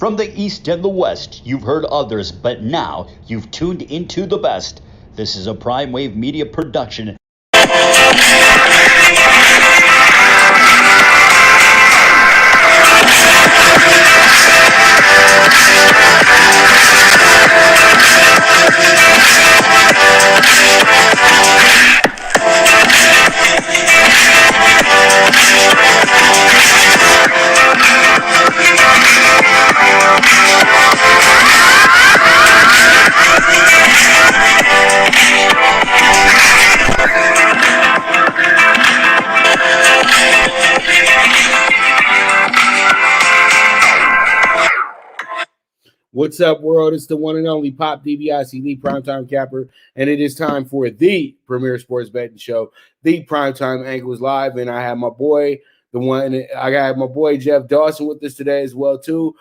From the East and the West, you've heard others, but now you've tuned into the best. This is a Prime Wave Media production. What's up, world? It's the one and only PopTV ICV PrimeTime Capper, and it is time for the premier sports betting show, the Primetime Angles Live. And I have my boy, Jeff Dawson with us today as well too.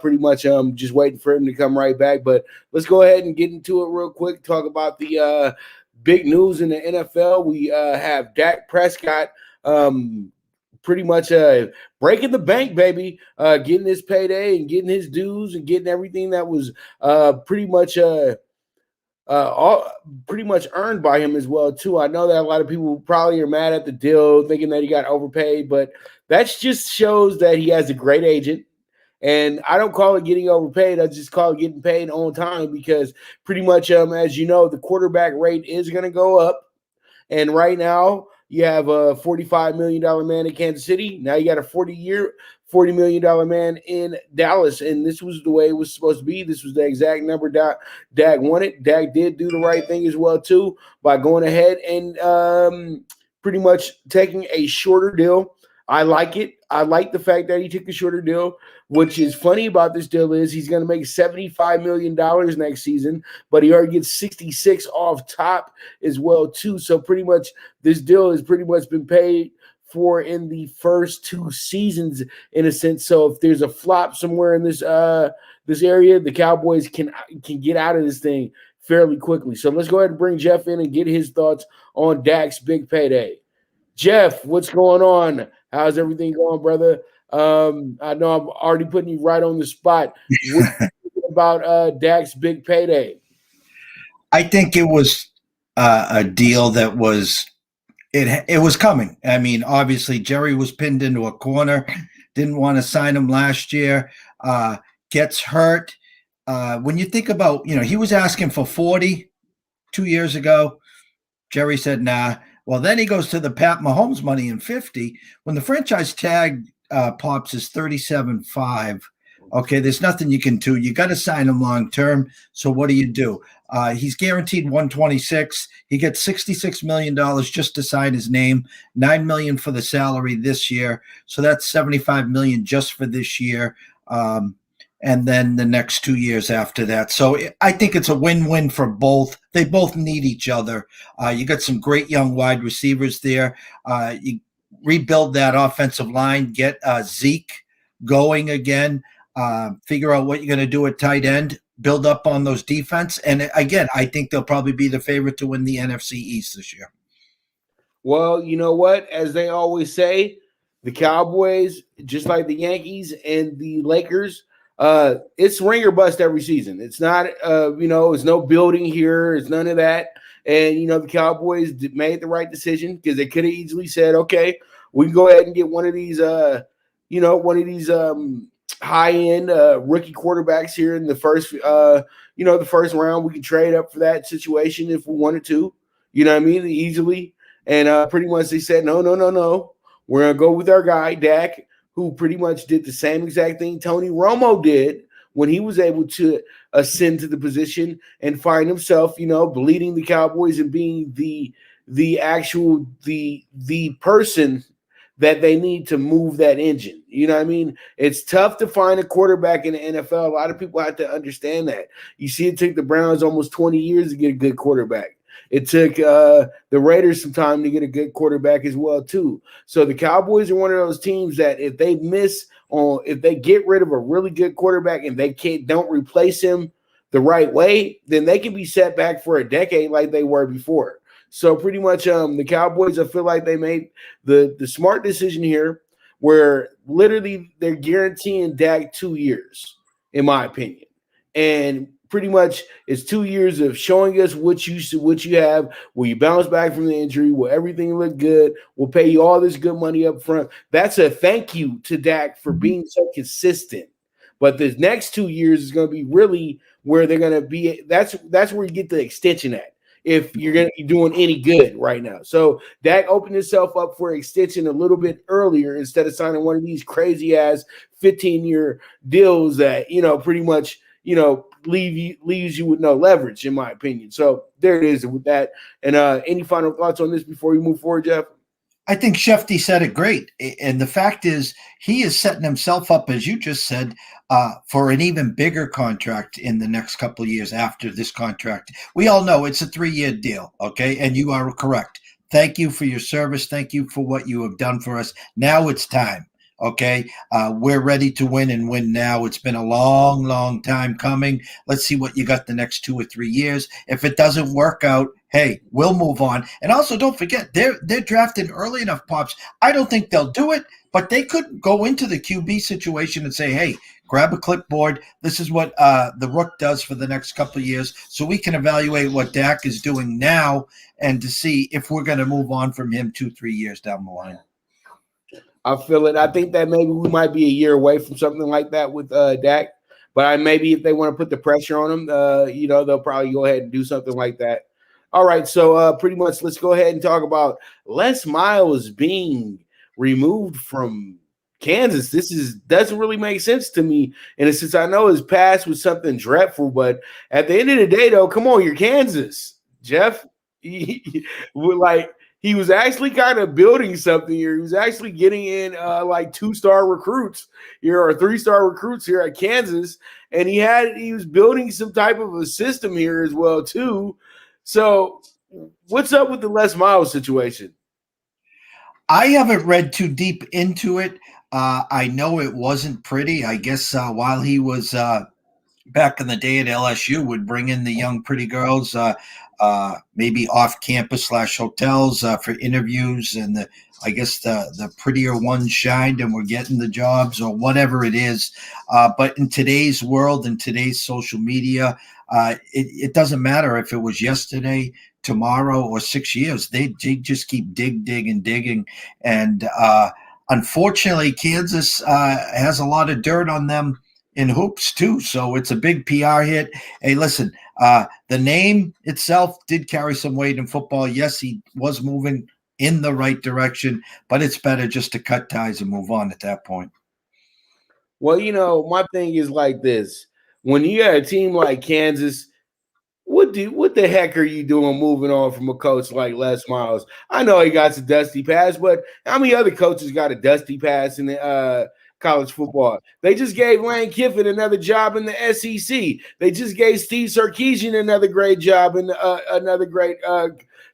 Pretty much just waiting for him to come right back. But let's go ahead and get into it real quick. Talk about the big news in the NFL. We have Dak Prescott. Pretty much breaking the bank, baby, getting his payday and getting his dues and getting everything that was pretty much earned by him as well too. I know that a lot of people probably are mad at the deal, thinking that he got overpaid, but that just shows that he has a great agent. And I don't call it getting overpaid. I just call it getting paid on time, because pretty much, as you know, the quarterback rate is going to go up. And right now, you have a $45 million man in Kansas City. Now you got a $40 million man in Dallas. And this was the way it was supposed to be. This was the exact number Dak wanted. Dak did do the right thing as well, too, by going ahead and pretty much taking a shorter deal. I like it. I like the fact that he took a shorter deal. Which is funny about this deal is he's going to make $75 million next season, but he already gets 66 off top as well too. So pretty much this deal has pretty much been paid for in the first two seasons in a sense. So if there's a flop somewhere in this area, the Cowboys can get out of this thing fairly quickly. So let's go ahead and bring Jeff in and get his thoughts on Dak's big payday. Jeff, what's going on? How's everything going, brother? I know I'm already putting you right on the spot. What do you think about Dak's big payday? I think it was a deal that was it was coming. I mean, obviously Jerry was pinned into a corner, didn't want to sign him last year, gets hurt. When you think about, he was asking for 40 2 years ago. Jerry said, nah. Well, then he goes to the Pat Mahomes money in 50. When the franchise tag pops is 37.5. Okay, there's nothing you can do. You got to sign him long term. So what do? He's guaranteed 126. He gets $66 million just to sign his name, $9 million for the salary this year. So that's $75 million just for this year. And then the next 2 years after that. So I think it's a win-win for both. They both need each other. You got some great young wide receivers there. You rebuild that offensive line, get Zeke going again, figure out what you're going to do at tight end, build up on those defense. And again, I think they'll probably be the favorite to win the NFC East this year. Well, you know what? As they always say, the Cowboys, just like the Yankees and the Lakers, it's ring or bust every season. It's not, it's no building here. It's none of that. And, the Cowboys made the right decision, because they could have easily said, okay, we can go ahead and get one of these, high-end rookie quarterbacks here in the first, the first round. We can trade up for that situation if we wanted to, easily. And pretty much they said, no. We're going to go with our guy, Dak, who pretty much did the same exact thing Tony Romo did when he was able to ascend to the position and find himself, bleeding the Cowboys and being the actual person that they need to move that engine. You know what I mean? It's tough to find a quarterback in the NFL. A lot of people have to understand that. You see, it took the Browns almost 20 years to get a good quarterback. It took the Raiders some time to get a good quarterback as well, too. So the Cowboys are one of those teams that if they if they get rid of a really good quarterback and they don't replace him the right way, then they can be set back for a decade like they were before. So pretty much the Cowboys, I feel like they made the smart decision here, where literally they're guaranteeing Dak 2 years. in my opinion. And pretty much it's 2 years of showing us what you have. Will you bounce back from the injury? Will everything look good? We'll pay you all this good money up front. That's a thank you to Dak for being so consistent. But the next 2 years is going to be really where they're going to be. That's where you get the extension at, if you're going to be doing any good right now. So Dak opened himself up for extension a little bit earlier instead of signing one of these crazy ass 15-year deals that, pretty much, leaves you with no leverage, in my opinion. So there it is with that. And any final thoughts on this before we move forward, Jeff? I think Shefty said it great. And the fact is, he is setting himself up, as you just said, for an even bigger contract in the next couple of years after this contract. We all know it's a 3-year deal, okay? And you are correct. Thank you for your service. Thank you for what you have done for us. Now it's time. Okay, we're ready to win and win now. It's been a long, long time coming. Let's see what you got the next 2 or 3 years. If it doesn't work out, hey, we'll move on. And also, don't forget, they're drafted early enough, Pops. I don't think they'll do it, but they could go into the QB situation and say, hey, grab a clipboard. This is what the Rook does for the next couple of years, so we can evaluate what Dak is doing now and to see if we're going to move on from him 2-3 years down the line. I feel it. I think that maybe we might be a year away from something like that with Dak. But maybe if they want to put the pressure on him, they'll probably go ahead and do something like that. All right, so pretty much let's go ahead and talk about Les Miles being removed from Kansas. This doesn't really make sense to me. And since I know his past was something dreadful, but at the end of the day, though, come on, you're Kansas, Jeff. He was actually kind of building something here. He was actually getting in 2-star recruits here or 3-star recruits here at Kansas. And he was building some type of a system here as well, too. So what's up with the Les Miles situation? I haven't read too deep into it. I know it wasn't pretty. I guess while he was back in the day at LSU, would bring in the young pretty girls maybe off campus / hotels for interviews, and I guess the prettier ones shined and were getting the jobs or whatever it is. But in today's world, in today's social media, it doesn't matter if it was yesterday, tomorrow, or 6 years. They just keep digging. And unfortunately, Kansas has a lot of dirt on them in hoops too, so it's a big PR hit. Hey, listen, the name itself did carry some weight in football. Yes, he was moving in the right direction, but it's better just to cut ties and move on at that point. Well, my thing is like this. When you got a team like Kansas, what the heck are you doing moving on from a coach like Les Miles? I know he got a dusty pass, but how many other coaches got a dusty pass in the college football? They just gave Lane Kiffin another job in the SEC. They just gave Steve Sarkisian another great job in another great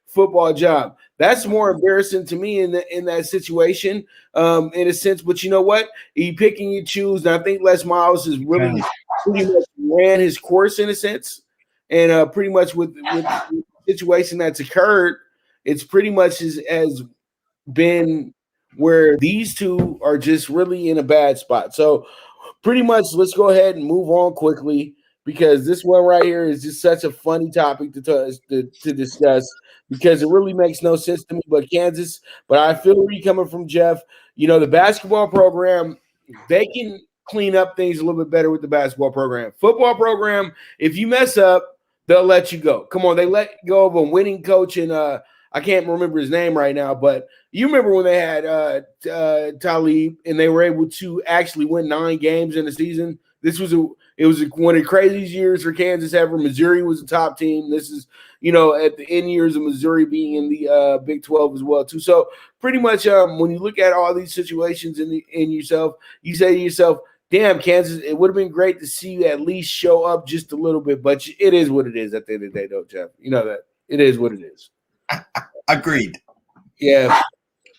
football job. That's more embarrassing to me in that situation, in a sense. But you know what? You pick and you choose. And I think Les Miles has really pretty much ran his course in a sense. And pretty much with the situation that's occurred, it's pretty much has been where these two are just really in a bad spot. So pretty much let's go ahead and move on quickly, because this one right here is just such a funny topic to discuss, because it really makes no sense to me. But Kansas, but I feel where you're coming from, Jeff. The basketball program, they can clean up things a little bit better with the basketball program. Football program, if you mess up, they'll let you go. Come on, they let go of a winning coach, and I can't remember his name right now, but you remember when they had Talib and they were able to actually win 9 games in the season. It was one of the craziest years for Kansas ever. Missouri was a top team. This is, at the end years of Missouri being in the Big 12 as well too. So pretty much when you look at all these situations in yourself, you say to yourself, damn, Kansas, it would have been great to see you at least show up just a little bit, but it is what it is at the end of the day, though, Jeff. You know that. It is what it is. Agreed. Yeah.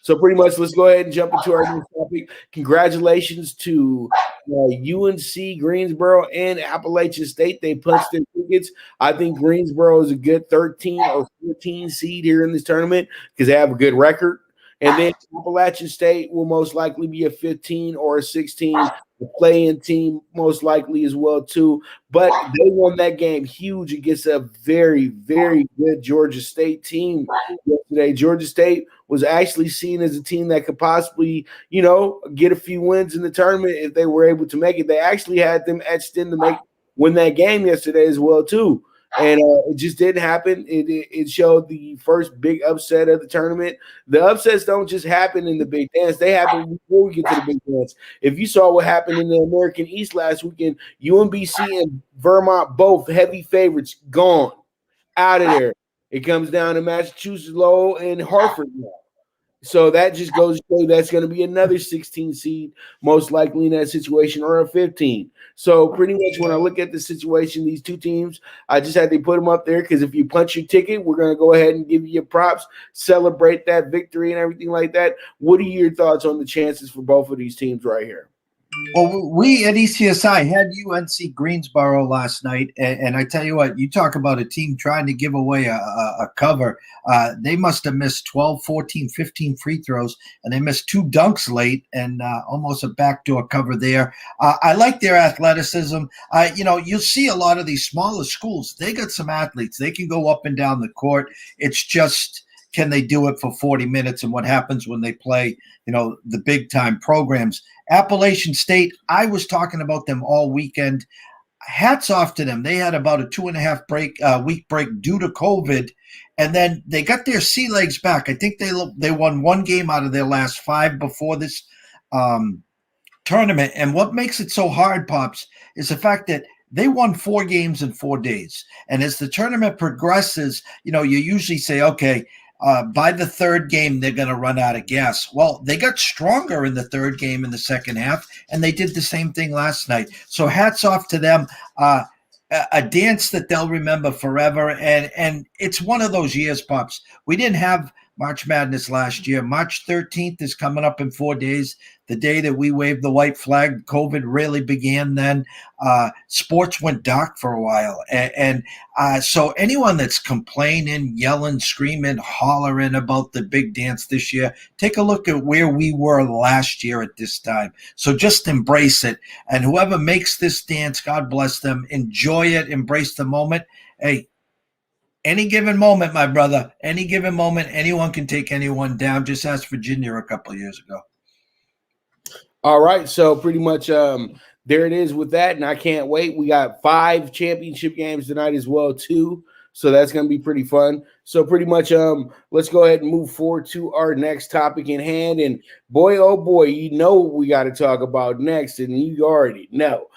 So pretty much let's go ahead and jump into our new topic. Congratulations to UNC-Greensboro and Appalachian State. They punched their tickets. I think Greensboro is a good 13 or 14 seed here in this tournament because they have a good record. And then Appalachian State will most likely be a 15 or a 16. the play-in team most likely as well too. But they won that game huge against a very, very good Georgia State team yesterday. Georgia State was actually seen as a team that could possibly, get a few wins in the tournament if they were able to make it. They actually had them etched in to win that game yesterday as well too. And it just didn't happen. It showed the first big upset of the tournament. The upsets don't just happen in the big dance. They happen before we get to the big dance. If you saw what happened in the American East last weekend, UMBC and Vermont, both heavy favorites, gone, out of there. It comes down to Massachusetts Lowell and Hartford now. So that just goes to show you that's going to be another 16 seed, most likely in that situation, or a 15. So pretty much when I look at the situation, these two teams, I just had to put them up there because if you punch your ticket, we're going to go ahead and give you your props, celebrate that victory and everything like that. What are your thoughts on the chances for both of these teams right here? Well, we at ECSI had UNC-Greensboro last night, and I tell you what, you talk about a team trying to give away a cover. They must have missed 12, 14, 15 free throws, and they missed 2 dunks late and almost a backdoor cover there. I like their athleticism. You'll see a lot of these smaller schools. They got some athletes. They can go up and down the court. It's just, can they do it for 40 minutes, and what happens when they play, the big-time programs. Appalachian State, I was talking about them all weekend. Hats off to them. They had about a 2.5 week break due to COVID, and then they got their sea legs back. I think they won 1 game out of their last 5 before this tournament. And what makes it so hard, Pops, is the fact that they won 4 games in 4 days. And as the tournament progresses, you usually say, okay, by the 3rd game, they're going to run out of gas. Well, they got stronger in the 3rd game in the second half, and they did the same thing last night. So hats off to them. A dance that they'll remember forever. And it's one of those years, Pops. We didn't have March Madness last year. March 13th is coming up in 4 days, the day that we waved the white flag. COVID really began then. Sports went dark for a while. And so anyone that's complaining, yelling, screaming, hollering about the big dance this year, take a look at where we were last year at this time. So just embrace it. And whoever makes this dance, God bless them. Enjoy it. Embrace the moment. Hey, any given moment, my brother, any given moment, anyone can take anyone down. Just ask Virginia a couple of years ago. All right, so pretty much there it is with that, and I can't wait. We got 5 championship games tonight as well, too, so that's going to be pretty fun. So pretty much let's go ahead and move forward to our next topic in hand, and boy, oh boy, what we got to talk about next, and you already know.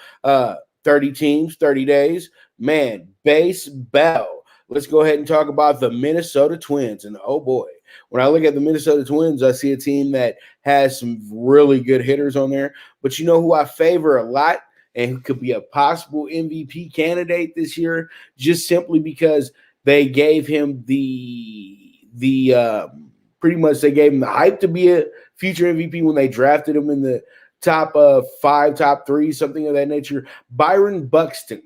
30 teams, 30 days. Man, baseball. Let's go ahead and talk about the Minnesota Twins. And oh boy, when I look at the Minnesota Twins, I see a team that has some really good hitters on there. But you know who I favor a lot and who could be a possible MVP candidate this year, just simply because they gave him pretty much they gave him the hype to be a future MVP when they drafted him in the top 5, top 3, something of that nature. Byron Buxton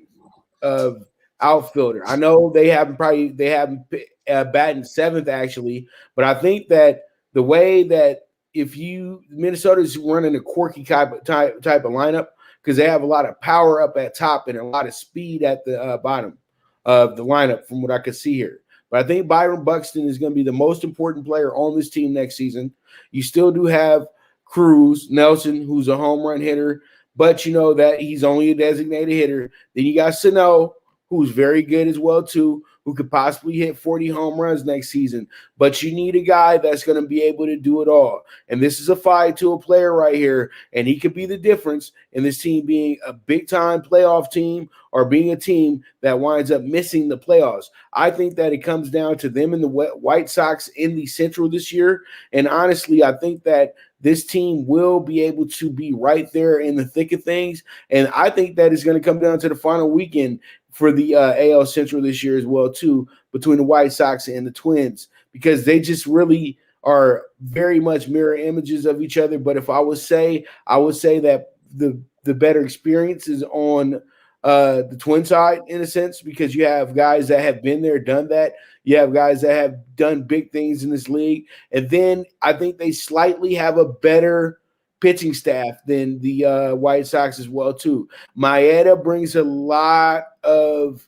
of outfielder. I know they haven't batting 7th actually, but I think that the way that Minnesota's running a quirky type of lineup because they have a lot of power up at top and a lot of speed at the bottom of the lineup from what I could see here. But I think Byron Buxton is going to be the most important player on this team next season. You still do have Nelson, who's a home run hitter, but you know that he's only a designated hitter. Then you got Sano, who's very good as well, too, who could possibly hit 40 home runs next season. But you need a guy that's going to be able to do it all. And this is a 5-tool player right here, and he could be the difference in this team being a big-time playoff team or being a team that winds up missing the playoffs. I think that it comes down to them and the White Sox in the Central this year. And honestly, I think that this team will be able to be right there in the thick of things. And I think that is going to come down to the final weekend for the AL Central this year as well, too, between the White Sox and the Twins, because they just really are very much mirror images of each other. But if I would say that the better experience is on the Twin side in a sense, because you have guys that have been there, done that. You have guys that have done big things in this league. And then I think they slightly have a better pitching staff than the White Sox as well too. Maeda brings a lot of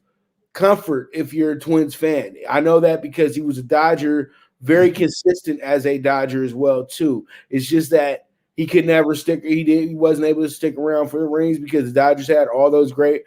comfort if you're a Twins fan. I know that because he was a Dodger, very consistent as a Dodger as well too. It's just that he could never stick. He wasn't able to stick around for the rings because the Dodgers had all those great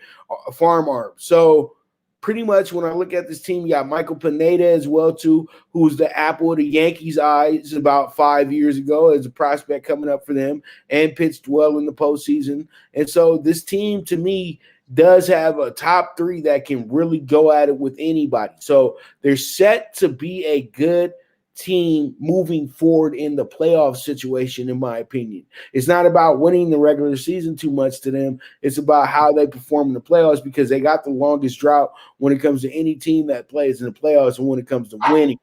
farm arms. So pretty much when I look at this team, you got Michael Pineda as well too, who's the apple of the Yankees' eyes about 5 years ago as a prospect coming up for them and pitched well in the postseason. And so this team, to me, does have a top three that can really go at it with anybody. So they're set to be a good team moving forward in the playoff situation, in my opinion. It's not about winning the regular season too much to them. It's about how they perform in the playoffs because they got the longest drought when it comes to any team that plays in the playoffs and when it comes to winning.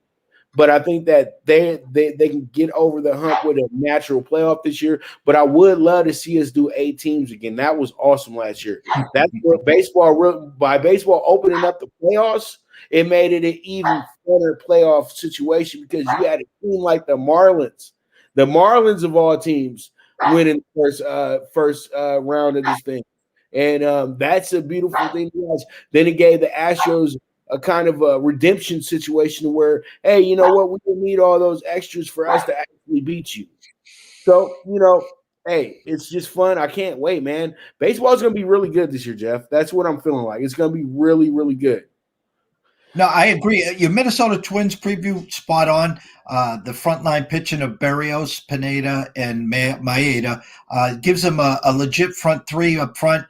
But I think that they can get over the hump with a natural playoff this year. But I would love to see us do 8 teams again. That was awesome last year. That's what by baseball opening up the playoffs, it made it an even funner playoff situation because you had a team like the Marlins of all teams, winning the first round of this thing. And that's a beautiful thing to watch. Then it gave the Astros a kind of a redemption situation where, hey, you know what? We don't need all those extras for us to actually beat you. So, hey, it's just fun. I can't wait, man. Baseball is going to be really good this year, Jeff. That's what I'm feeling like. It's going to be really, really good. No, I agree. Your Minnesota Twins preview spot on. The frontline pitching of Berrios, Pineda, and Maeda gives them a legit front three up front.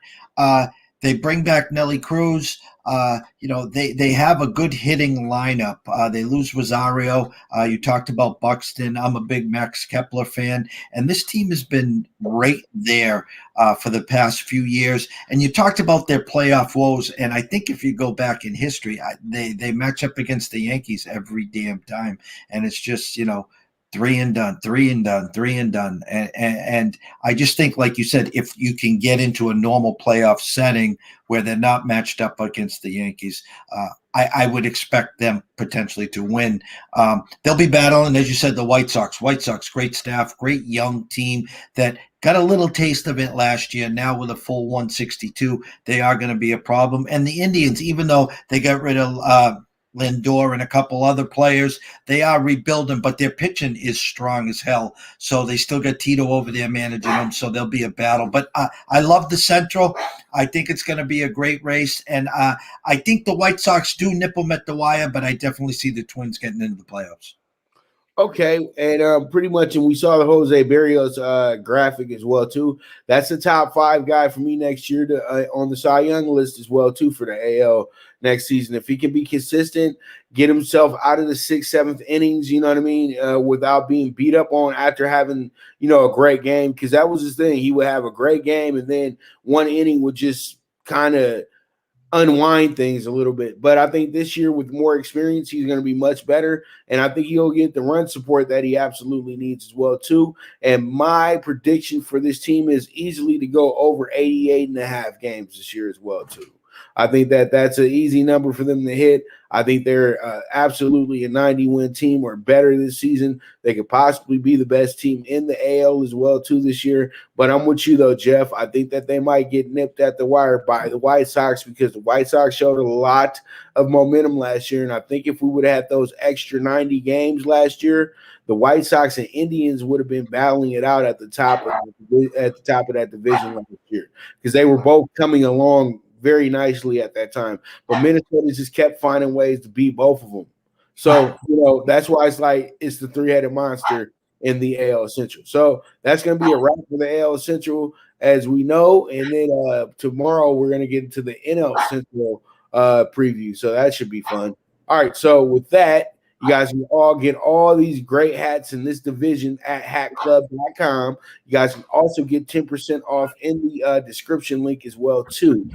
They bring back Nelly Cruz. They have a good hitting lineup. They lose Rosario. You talked about Buxton. I'm a big Max Kepler fan. And this team has been right there for the past few years. And you talked about their playoff woes. And I think if you go back in history, they match up against the Yankees every damn time. And it's just, 3 and done, 3 and done, 3 and done. And I just think, like you said, if you can get into a normal playoff setting where they're not matched up against the Yankees, I would expect them potentially to win. They'll be battling, as you said, the White Sox. White Sox, great staff, great young team that got a little taste of it last year. Now with a full 162, they are going to be a problem. And the Indians, even though they got rid of Lindor and a couple other players, they are rebuilding, but their pitching is strong as hell. So they still got Tito over there managing them, so there'll be a battle. But I love the Central. I think it's going to be a great race, and I think the White Sox do nip them at the wire, but I definitely see the Twins getting into the playoffs. Okay, and pretty much, and we saw the Jose Berrios graphic as well too. That's the top 5 guy for me next year on the Cy Young list as well too for the AL next season. If he can be consistent, get himself out of the 6th, 7th innings, you know what I mean, without being beat up on after having, a great game, because that was his thing. He would have a great game, and then one inning would just kind of unwind things a little bit. But I think this year with more experience, he's going to be much better. And I think he'll get the run support that he absolutely needs as well too. And my prediction for this team is easily to go over 88.5 games this year as well too. I think that's an easy number for them to hit. I think they're absolutely a 90-win team or better this season. They could possibly be the best team in the AL as well too this year. But I'm with you though, Jeff. I think that they might get nipped at the wire by the White Sox because the White Sox showed a lot of momentum last year. And I think if we would have had those extra 90 games last year, the White Sox and Indians would have been battling it out at the top of that division last year because they were both coming along very nicely at that time. But Minnesota just kept finding ways to beat both of them. So, that's why it's the 3-headed monster in the AL Central. So that's going to be a wrap for the AL Central as we know. And then tomorrow we're going to get into the NL Central preview. So that should be fun. All right. So with that, you guys can all get all these great hats in this division at hatclub.com. You guys can also get 10% off in the description link as well, too.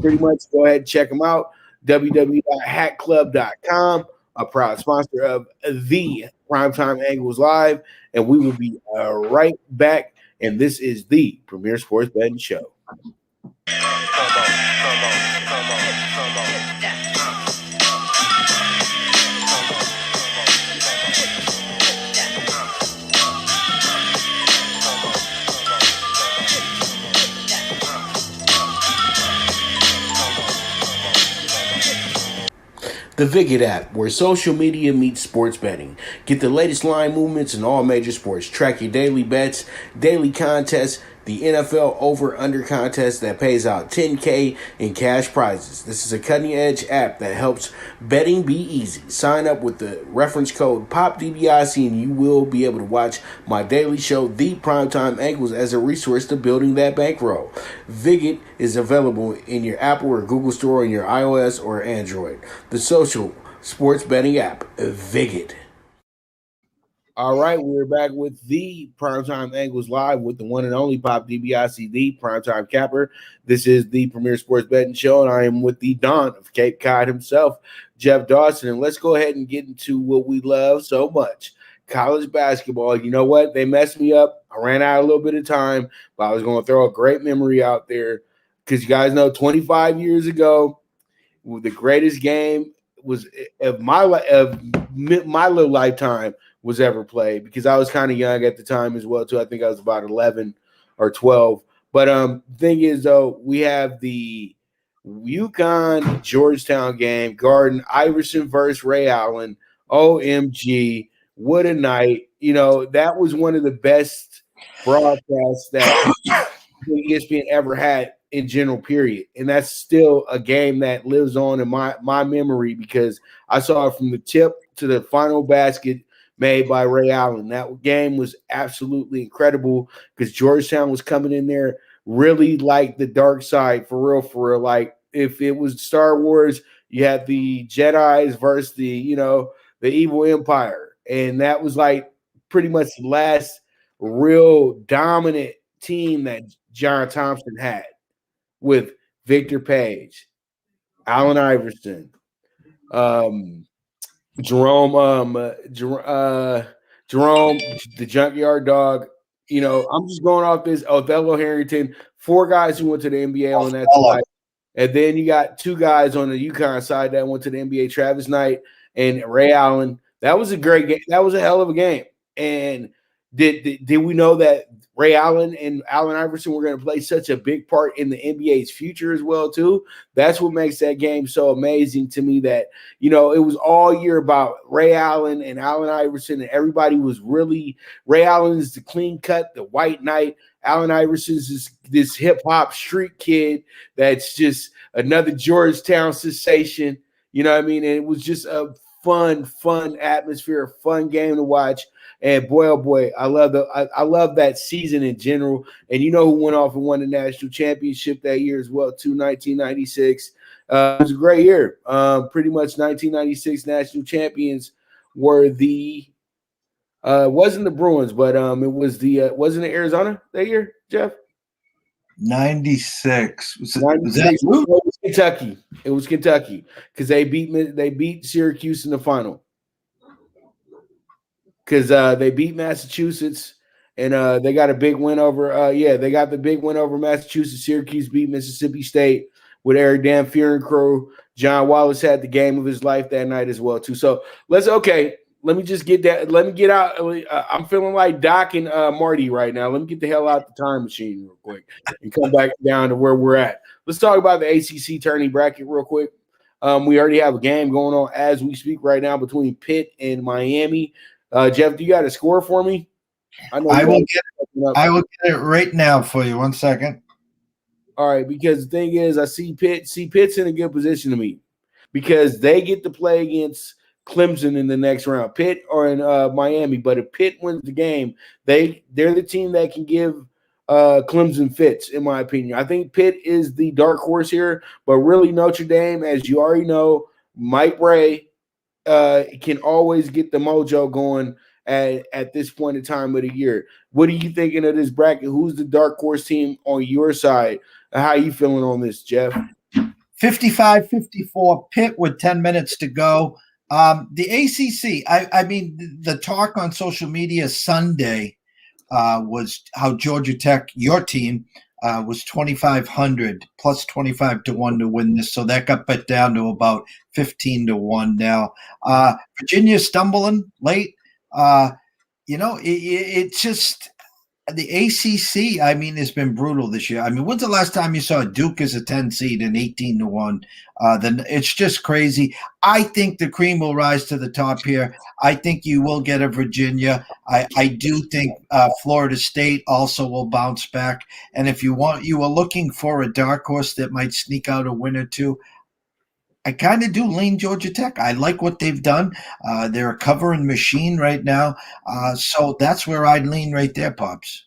Pretty much go ahead and check them out. www.hatclub.com, a proud sponsor of the Primetime Angles Live. And we will be right back. And this is the Premier Sports Betting Show. The Viget app, where social media meets sports betting. Get the latest line movements in all major sports. Track your daily bets, daily contests, the NFL over-under contest that pays out $10K in cash prizes. This is a cutting-edge app that helps betting be easy. Sign up with the reference code POPDBIC and you will be able to watch my daily show, The Primetime Angles, as a resource to building that bankroll. Viget is available in your Apple or Google Store on your iOS or Android. The social sports betting app, Viget. All right, we're back with the Primetime Angles Live with the one and only Pop DBIC, the Primetime Capper. This is the premier sports betting show, and I am with the Don of Cape Cod himself, Jeff Dawson. And let's go ahead and get into what we love so much, college basketball. You know what? They messed me up. I ran out a little bit of time, but I was going to throw a great memory out there because you guys know 25 years ago, the greatest game was of my little lifetime was ever played, because I was kind of young at the time as well too. I think I was about 11 or 12. But the thing is, though, we have the UConn Georgetown game, Garden Iverson versus Ray Allen. OMG, what a night. You know, that was one of the best broadcasts that ESPN ever had in general, period. And that's still a game that lives on in my memory, because I saw it from the tip to the final basket made by Ray Allen. That game was absolutely incredible because Georgetown was coming in there really like the dark side, for real. Like if it was Star Wars, you had the Jedis versus the evil empire. And that was like pretty much the last real dominant team that John Thompson had, with Victor Page, Allen Iverson, Jerome, the Junkyard Dog. You know, I'm just going off this. Othello Harrington, 4 guys who went to the NBA on that side. And then you got 2 guys on the UConn side that went to the NBA, Travis Knight and Ray Allen. That was a great game. That was a hell of a game. And did we know that Ray Allen and Allen Iverson were going to play such a big part in the NBA's future as well, too? That's what makes that game so amazing to me, that, you know, it was all year about Ray Allen and Allen Iverson, and everybody was really – Ray Allen is the clean cut, the white knight. Allen Iverson is this hip-hop street kid that's just another Georgetown sensation. You know what I mean? And it was just a fun atmosphere, a fun game to watch. And boy, oh boy, I love that season in general. And you know who went off and won the national championship that year as well, too, 1996. It was a great year. Pretty much 1996 national champions were the wasn't the Bruins, but it was the wasn't it Arizona that year, Jeff? 96. Was it was Kentucky. It was Kentucky because they beat Syracuse in the final. Because they beat Massachusetts, and they got a big win over they got the big win over Massachusetts. Syracuse beat Mississippi State with Eric Dampier and crew. John Wallace had the game of his life that night as well, too. So let me just get that. Let me get out. I'm feeling like Doc and Marty right now. Let me get the hell out the time machine real quick and come back down to where we're at. Let's talk about the ACC Tourney bracket real quick. We already have a game going on as we speak right now between Pitt and Miami. Jeff, do you got a score for me? I will get it right now for you. 1 second. All right, because the thing is, I see Pitt's in a good position to me because they get to play against Clemson in the next round. Pitt or in Miami, but if Pitt wins the game, they're the team that can give Clemson fits, in my opinion. I think Pitt is the dark horse here, but really Notre Dame, as you already know, Mike Brey can always get the mojo going at this point in time of the year. What are you thinking of this bracket? Who's the dark horse team on your side? How are you feeling on this, Jeff? 55-54 Pitt with 10 minutes to go. The ACC, I mean, the talk on social media Sunday was how Georgia Tech, your team, was 2,500 plus 25 to 1 to win this. So that got bet down to about 15 to 1 now. Virginia stumbling late. It's just The ACC, I mean, has been brutal this year. I mean, when's the last time you saw Duke as a 10 seed and 18-1? Then it's just crazy. I think the cream will rise to the top here. I think you will get a Virginia. I do think Florida State also will bounce back. And if you are looking for a dark horse that might sneak out a win or two, I kind of do lean Georgia Tech. I like what they've done. They're a covering machine right now. So that's where I'd lean right there, Pops.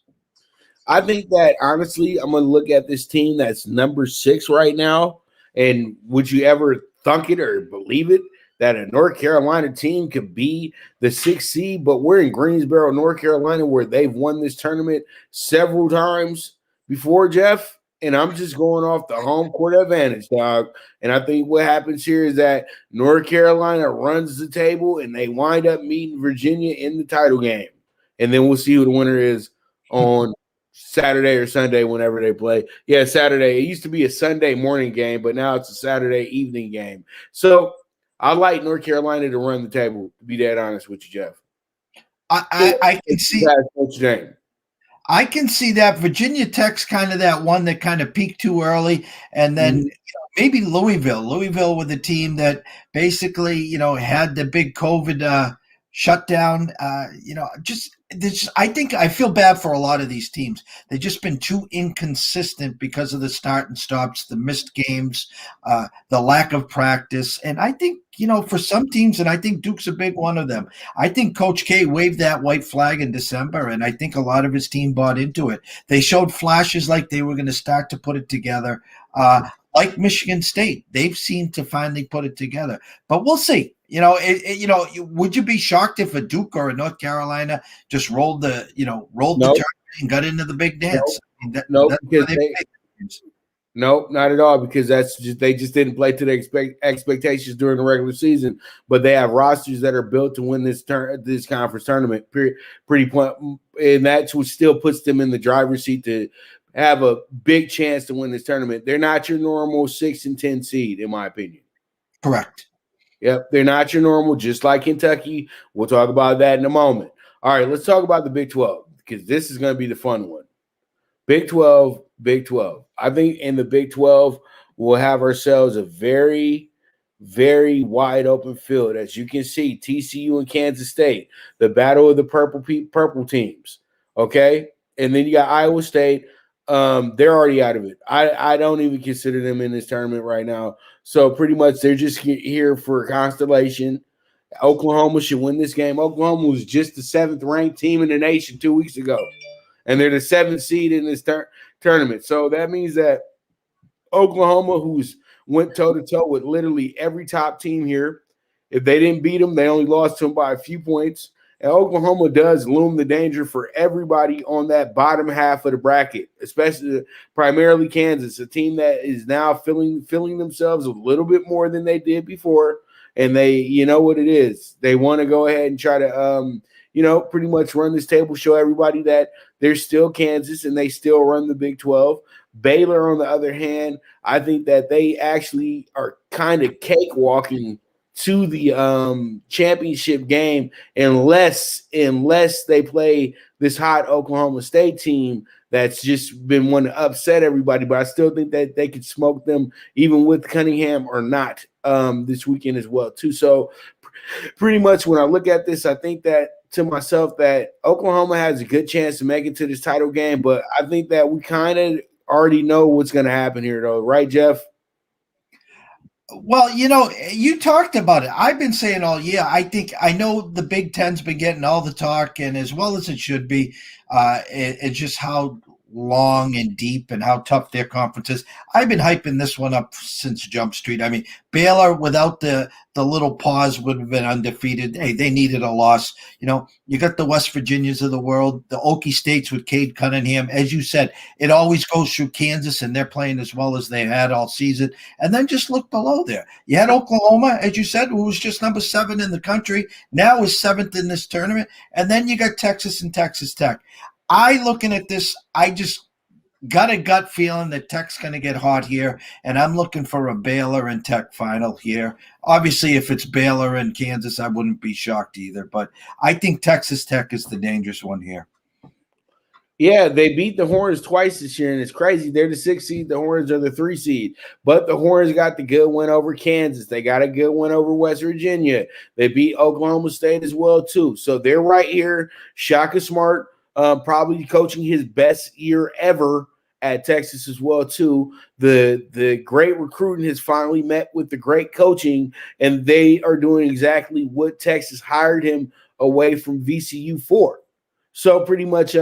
I think that, honestly, I'm going to look at this team that's number 6 right now. And would you ever thunk it or believe it that a North Carolina team could be the 6th seed? But we're in Greensboro, North Carolina, where they've won this tournament several times before, Jeff. And I'm just going off the home court advantage, dog. And I think what happens here is that North Carolina runs the table and they wind up meeting Virginia in the title game. And then we'll see who the winner is on Saturday or Sunday, whenever they play. Yeah, Saturday. It used to be a Sunday morning game, but now it's a Saturday evening game. So I like North Carolina to run the table, to be that honest with you, Jeff. I can see. What's your name? I can see that. Virginia Tech's kind of that one that kind of peaked too early, and then maybe Louisville. Louisville with a team that basically had the big COVID shutdown. I think I feel bad for a lot of these teams. They've just been too inconsistent because of the start and stops, the missed games, the lack of practice, and I think for some teams, and I think Duke's a big one of them, I think Coach K waved that white flag in December, and I think a lot of his team bought into it. They showed flashes like they were going to start to put it together. Like Michigan State, they've seemed to finally put it together. But we'll see. Would you be shocked if a Duke or a North Carolina just rolled the tournament and got into the big dance? Nope, not at all, because they just didn't play to the expectations during the regular season. But they have rosters that are built to win this conference tournament. And that's what still puts them in the driver's seat to have a big chance to win this tournament. They're not your normal 6 and 10 seed, in my opinion. Correct. Yep, they're not your normal, just like Kentucky. We'll talk about that in a moment. All right, let's talk about the Big 12, because this is going to be the fun one. Big 12. I think in the Big 12, we'll have ourselves a very, very wide open field. As you can see, TCU and Kansas State, the battle of the purple teams, okay? And then you got Iowa State. They're already out of it. I don't even consider them in this tournament right now. So pretty much they're just here for a constellation. Oklahoma should win this game. Oklahoma was just the 7th ranked team in the nation 2 weeks ago, and they're the 7th seed in this tournament. So that means that Oklahoma, who's went toe-to-toe with literally every top team here, if they didn't beat them, they only lost to them by a few points. And Oklahoma does loom the danger for everybody on that bottom half of the bracket, especially primarily Kansas, a team that is now feeling themselves a little bit more than they did before. And they, what it is. They want to go ahead and try to, pretty much run this table, show everybody that they're still Kansas and they still run the Big 12. Baylor, on the other hand, I think that they actually are kind of cakewalking to the championship game unless they play this hot Oklahoma State team that's just been wanting to upset everybody. But I still think that they could smoke them even with Cunningham or not this weekend as well too. So pretty much when I look at this, I think that to myself that Oklahoma has a good chance to make it to this title game, but I think that we kind of already know what's going to happen here though. Right, Jeff? Well, you talked about it. I've been saying all year, I know the Big Ten's been getting all the talk, and as well as it should be, it's just how long and deep and how tough their conference is. I've been hyping this one up since Jump Street. I mean, Baylor without the little pause would have been undefeated. Hey, they needed a loss. You got the West Virginias of the world, the Okie States with Cade Cunningham. As you said, it always goes through Kansas, and they're playing as well as they had all season. And then just look below there. You had Oklahoma, as you said, who was just number 7 in the country, now is 7th in this tournament. And then you got Texas and Texas Tech. Looking at this, I just got a gut feeling that Tech's going to get hot here, and I'm looking for a Baylor and Tech final here. Obviously, if it's Baylor and Kansas, I wouldn't be shocked either, but I think Texas Tech is the dangerous one here. Yeah, they beat the Horns twice this year, and it's crazy. They're the 6th seed. The Horns are the 3 seed. But the Horns got the good win over Kansas. They got a good win over West Virginia. They beat Oklahoma State as well, too. So they're right here. Shaka Smart probably coaching his best year ever at Texas as well, too. The great recruiting has finally met with the great coaching, and they are doing exactly what Texas hired him away from VCU for. So pretty much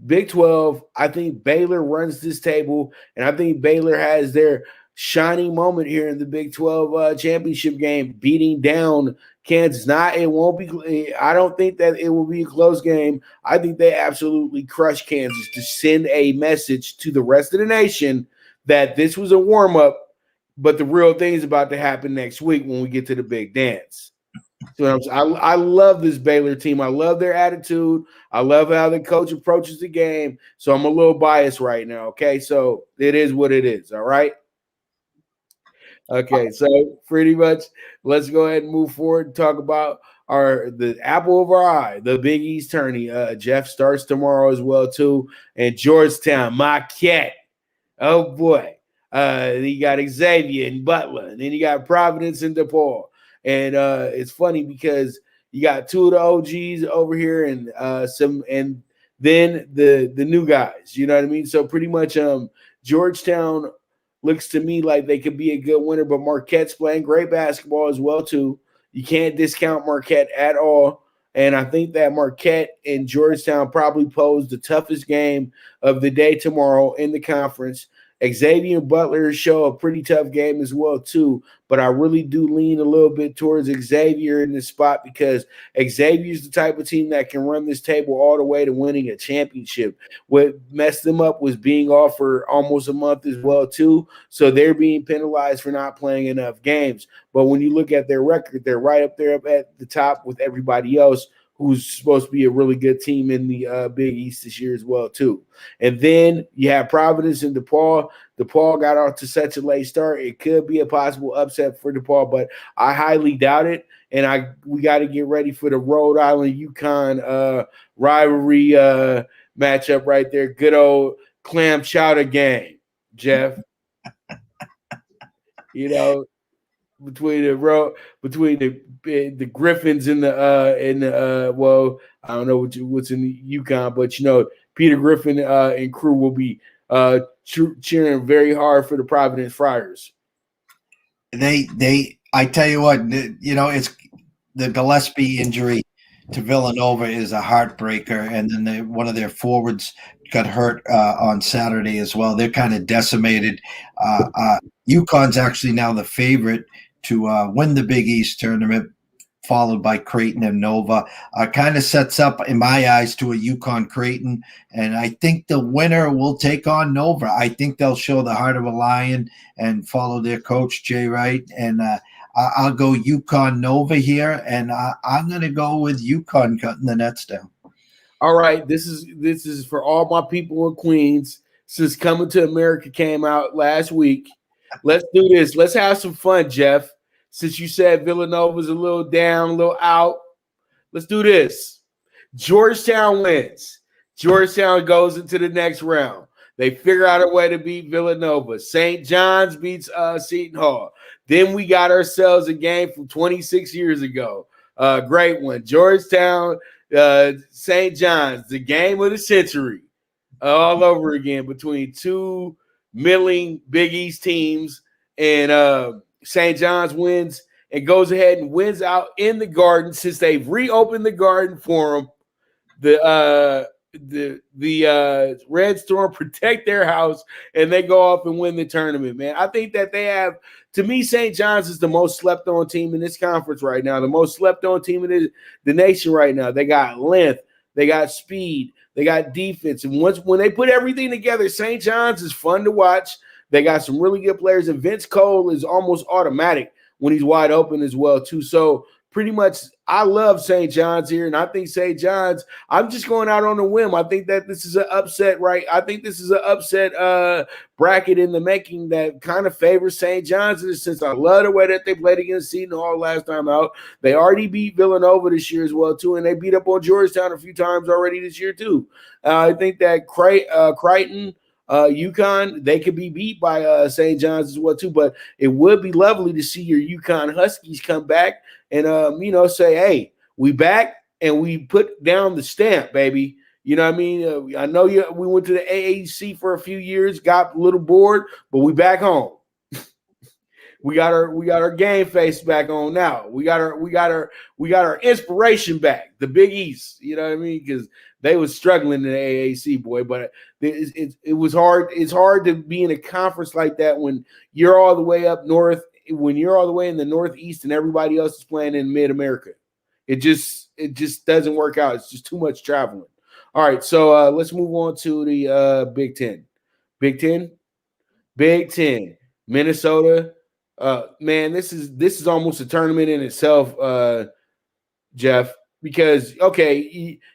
Big 12, I think Baylor runs this table, and I think Baylor has their shining moment here in the Big 12 championship game, beating down Kansas. It won't be. I don't think that it will be a close game. I think they absolutely crush Kansas to send a message to the rest of the nation that this was a warm-up, but the real thing is about to happen next week when we get to the big dance. So I love this Baylor team. I love their attitude. I love how the coach approaches the game. So I'm a little biased right now. Okay, so it is what it is. All right. Okay, so pretty much let's go ahead and move forward and talk about the apple of our eye, the Big East Tourney. Jeff starts tomorrow as well too, and Georgetown, Marquette. Oh boy, you got Xavier and Butler, and then you got Providence and DePaul. And it's funny because you got two of the OGs over here and and then the new guys, you know what I mean? So pretty much Georgetown looks to me like they could be a good winner, but Marquette's playing great basketball as well too. You can't discount Marquette at all. And I think that Marquette and Georgetown probably pose the toughest game of the day tomorrow in the conference. Xavier and Butler show a pretty tough game as well, too. But I really do lean a little bit towards Xavier in this spot because Xavier's the type of team that can run this table all the way to winning a championship. What messed them up was being off for almost a month as well, too. So they're being penalized for not playing enough games. But when you look at their record, they're right up there up at the top with everybody else who's supposed to be a really good team in the Big East this year as well, too. And then you have Providence and DePaul. DePaul got off to such a late start. It could be a possible upset for DePaul, but I highly doubt it. And we got to get ready for the Rhode Island-UConn rivalry matchup right there. Good old clam chowder game, Jeff. You know, between the Griffins and well, I don't know what's in the UConn, but you know Peter Griffin and crew will be cheering very hard for the Providence Friars. I tell you what, you know, it's the Gillespie injury to Villanova is a heartbreaker, and then one of their forwards got hurt on Saturday as well. They're kind of decimated. UConn's actually now the favorite to win the Big East tournament, followed by Creighton and Nova. Kind of sets up, in my eyes, to a UConn Creighton, and I think the winner will take on Nova. I think they'll show the heart of a lion and follow their coach, Jay Wright, and I'll go UConn Nova here, and I'm going to go with UConn cutting the nets down. All right, this is for all my people in Queens. Since Coming to America came out last week, let's do this. Let's have some fun, Jeff. Since you said Villanova's a little down, a little out, let's do this. Georgetown wins. Georgetown goes into the next round. They figure out a way to beat Villanova. St. John's beats Seton Hall. Then we got ourselves a game from 26 years ago. Great one. Georgetown, St. John's, the game of the century. All over again between two middling Big East teams. And St. John's wins and goes ahead and wins out in the Garden since they've reopened the Garden for them. The Red Storm protect their house and they go off and win the tournament, man. I think that they have, to me, St. John's is the most slept on team in this conference right now, the most slept on team in the nation right now. They got length, they got speed, they got defense. And when they put everything together, St. John's is fun to watch. They got some really good players, and Vince Cole is almost automatic when he's wide open as well, too. So pretty much I love St. John's here, and I think St. John's, I'm just going out on a whim. I think that this is an upset, right? I think this is an upset bracket in the making that kind of favors St. John's in a sense. I love the way that they played against Seton Hall last time out. They already beat Villanova this year as well, too, and they beat up on Georgetown a few times already this year, too. I think that Creighton, UConn, they could be beat by St. John's as well, too, but it would be lovely to see your UConn Huskies come back and, say, hey, we back and we put down the stamp, baby. You know what I mean? I know we went to the AAC for a few years, got a little bored, but we back home. we got our game face back on now. We got our inspiration back, the Big East. You know what I mean? Because they was struggling in the AAC, boy. But it was hard. It's hard to be in a conference like that when you're all the way up north, when you're all the way in the Northeast and everybody else is playing in Mid-America. It just doesn't work out. It's just too much traveling. All right, so let's move on to the Big Ten. Big Ten. Minnesota. Man, this is almost a tournament in itself, Jeff. Because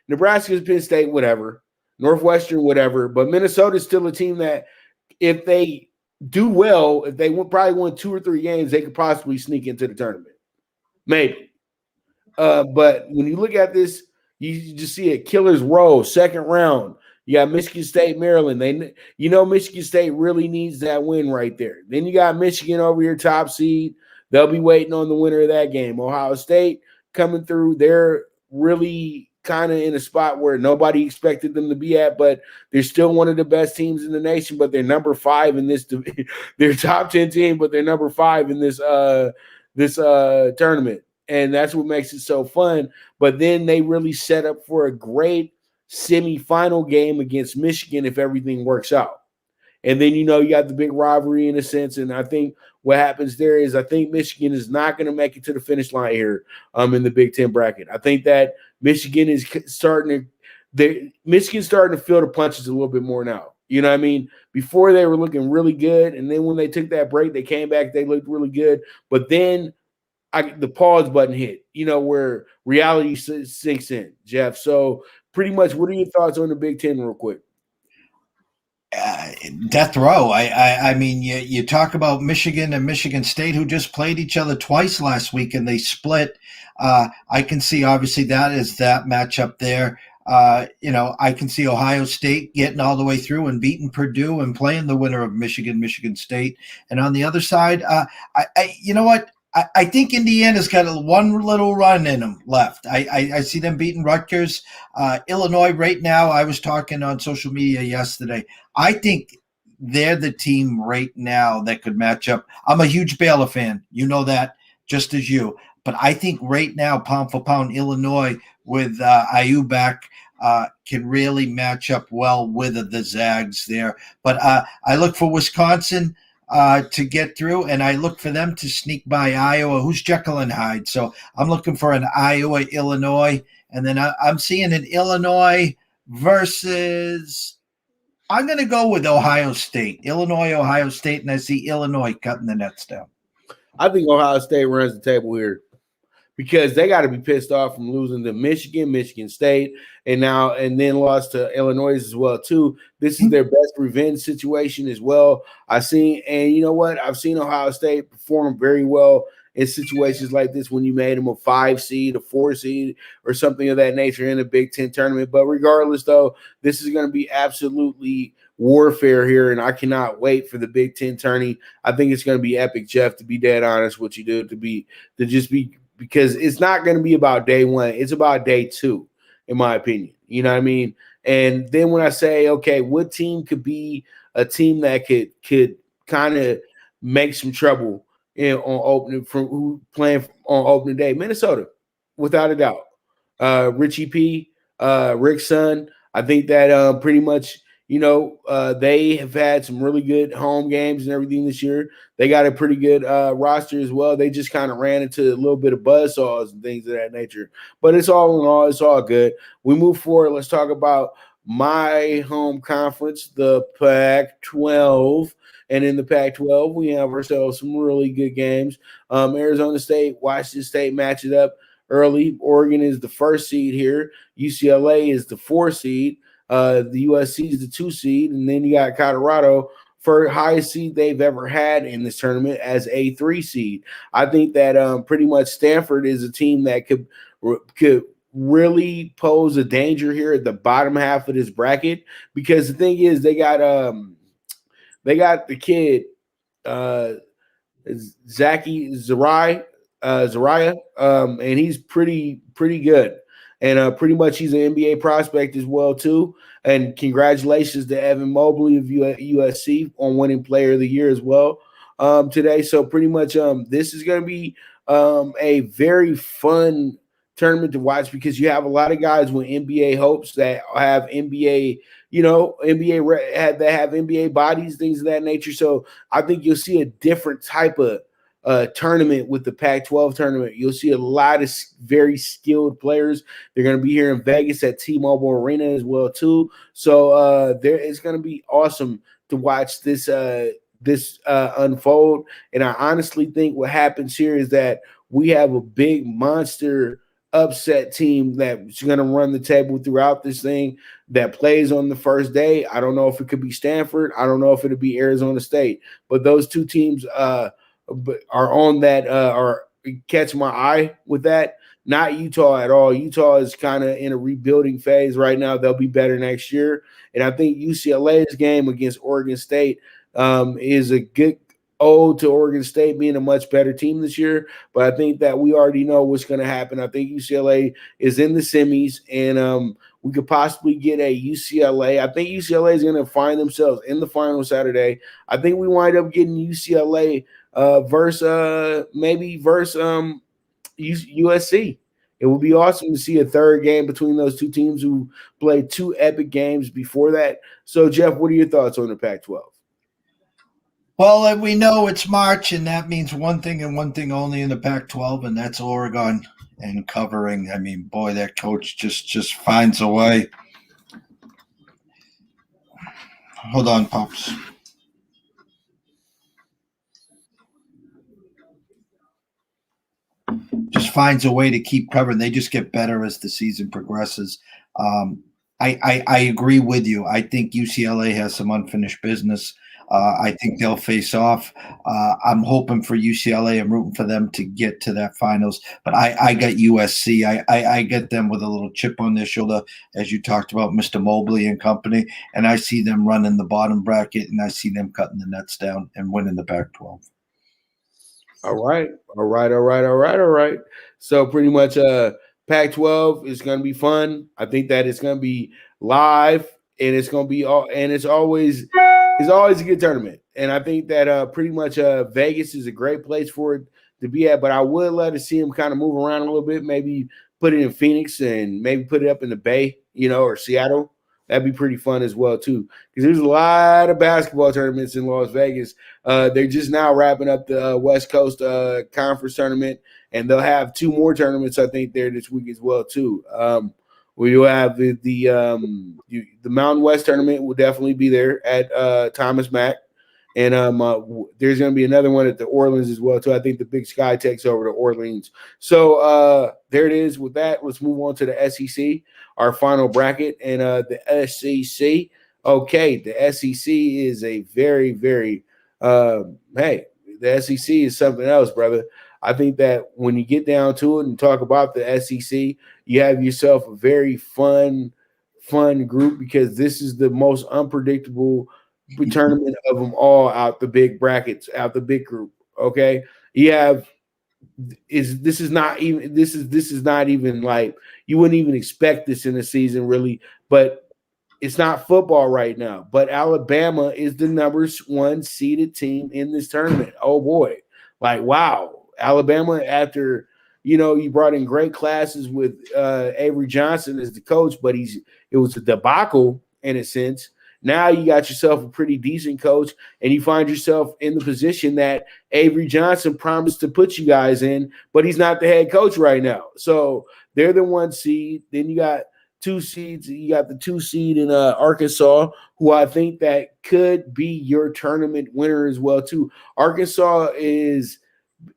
Nebraska's Penn State, whatever, Northwestern, whatever, but Minnesota's still a team that if they do well, if they probably win 2 or 3 games, they could possibly sneak into the tournament. Maybe. But when you look at this, you just see a killer's row, second round. You got Michigan State, Maryland. Michigan State really needs that win right there. Then you got Michigan over here, top seed. They'll be waiting on the winner of that game. Ohio State coming through. They're really kind of in a spot where nobody expected them to be at, but they're still one of the best teams in the nation, but they're number 5 in this they're top 10 team, but they're number 5 in this tournament. And that's what makes it so fun. But then they really set up for a great semifinal game against Michigan if everything works out. And then, you got the big rivalry in a sense. And I think what happens there is I think Michigan is not going to make it to the finish line here in the Big Ten bracket. I think that Michigan is starting to feel the punches a little bit more now. You know what I mean? Before they were looking really good. And then when they took that break, they came back, they looked really good. But then the pause button hit, where reality sinks in, Jeff. So pretty much, what are your thoughts on the Big Ten real quick? Death row. I mean, you talk about Michigan and Michigan State, who just played each other twice last week, and they split. I can see, obviously, that is that matchup there. I can see Ohio State getting all the way through and beating Purdue and playing the winner of Michigan State. And on the other side, you know what? I think Indiana's got one little run in them left. I see them beating Rutgers. Illinois right now, I was talking on social media yesterday. I think they're the team right now that could match up. I'm a huge Baylor fan. You know that, just as you. But I think right now, pound for pound, Illinois with IU back can really match up well with the Zags there. But I look for Wisconsin to get through, and I look for them to sneak by Iowa, who's Jekyll and Hyde. So I'm looking for an Iowa-Illinois, and then I'm seeing an Illinois versus – I'm going to go with Ohio State. Ohio State, and I see Illinois cutting the nets down. I think Ohio State runs the table here because they got to be pissed off from losing to Michigan State, and then lost to Illinois as well too. This is their best revenge situation as well. And you know what? I've seen Ohio State perform very well in situations like this when you made them a 5 seed, a 4 seed, or something of that nature in a Big Ten tournament. But regardless, though, this is going to be absolutely warfare here, and I cannot wait for the Big Ten tourney. I think it's going to be epic, Jeff, to be dead honest with you, because it's not going to be about day 1. It's about day 2, in my opinion. You know what I mean? And then when I say, okay, what team could be a team that could kind of make some trouble on opening playing on opening day? Minnesota, without a doubt. Richie P, Rick's son. I think that pretty much, they have had some really good home games and everything this year. They got a pretty good roster as well. They just kind of ran into a little bit of buzzsaws and things of that nature. But it's all in all, it's all good. We move forward. Let's talk about my home conference, the Pac-12. And in the Pac-12, we have ourselves some really good games. Arizona State, Washington State match it up. early. Oregon is the 1st seed here. UCLA is the 4th seed. The USC is the 2 seed, and then you got Colorado for highest seed they've ever had in this tournament as a 3 seed. I think that pretty much Stanford is a team that could really pose a danger here at the bottom half of this bracket, because the thing is they got the kid Zaki Zariah, and he's pretty good. And pretty much he's an NBA prospect as well, too. And congratulations to Evan Mobley of USC on winning Player of the Year as well today. So pretty much this is going to be a very fun tournament to watch, because you have a lot of guys with NBA hopes that have NBA, that have NBA bodies, things of that nature. So I think you'll see a different type of tournament with the Pac-12 tournament. You'll see a lot of very skilled players. They're going to be here in Vegas at T-Mobile Arena as well too. So it's going to be awesome to watch this unfold. And I honestly think what happens here is that we have a big monster upset team that's going to run the table throughout this thing that plays on the first day. I don't know if it could be Stanford. I don't know if it'll be Arizona State, but those two teams are on that or catch my eye with that. Not Utah at all. Utah is kind of in a rebuilding phase right now. They'll be better next year. And I think UCLA's game against Oregon State is a good ode to Oregon State being a much better team this year. But I think that we already know what's going to happen. I think UCLA is in the semis, and we could possibly get a UCLA. I think UCLA is going to find themselves in the final Saturday. I think we wind up getting UCLA versus USC. It would be awesome to see a third game between those two teams who played 2 epic games before that. So, Jeff, what are your thoughts on the Pac-12? Well, we know it's March, and that means one thing and one thing only in the Pac-12, and that's Oregon and covering. I mean, boy, that coach just finds a way. Hold on, Pops. Just finds a way to keep covering. They just get better as the season progresses. I agree with you. I think UCLA has some unfinished business. I think they'll face off. I'm hoping for UCLA. I'm rooting for them to get to that finals. But I got USC. I get them with a little chip on their shoulder, as you talked about, Mr. Mobley and company. And I see them running the bottom bracket, and I see them cutting the nets down and winning the Pac-12. All right. So pretty much Pac-12 is going to be fun. I think that it's going to be live, and it's going to be it's always a good tournament. And I think that pretty much Vegas is a great place for it to be at, but I would love to see them kind of move around a little bit, maybe put it in Phoenix and maybe put it up in the Bay, or Seattle. That'd be pretty fun as well, too, because there's a lot of basketball tournaments in Las Vegas. They're just now wrapping up the West Coast Conference tournament, and they'll have 2 more tournaments, I think, there this week as well, too. We will have the Mountain West tournament will definitely be there at Thomas Mack. And there's going to be another one at the Orleans as well, too. I think the Big Sky takes over the Orleans. So there it is with that. Let's move on to the SEC, our final bracket. And the SEC, okay, the SEC is a very, very the SEC is something else, brother. I think that when you get down to it and talk about the SEC, you have yourself a very fun group, because this is the most unpredictable tournament of them all out the big brackets, out the big group. Okay, this is not even like, you wouldn't even expect this in the season, really, but it's not football right now. But Alabama is the number 1 seeded team in this tournament. Oh boy, like, wow. Alabama, after you brought in great classes with Avery Johnson as the coach, but it was a debacle in a sense. Now you got yourself a pretty decent coach, and you find yourself in the position that Avery Johnson promised to put you guys in, but he's not the head coach right now. So they're the 1 seed. Then you got 2 seeds. You got the 2 seed in Arkansas, who I think that could be your tournament winner as well, too. Arkansas is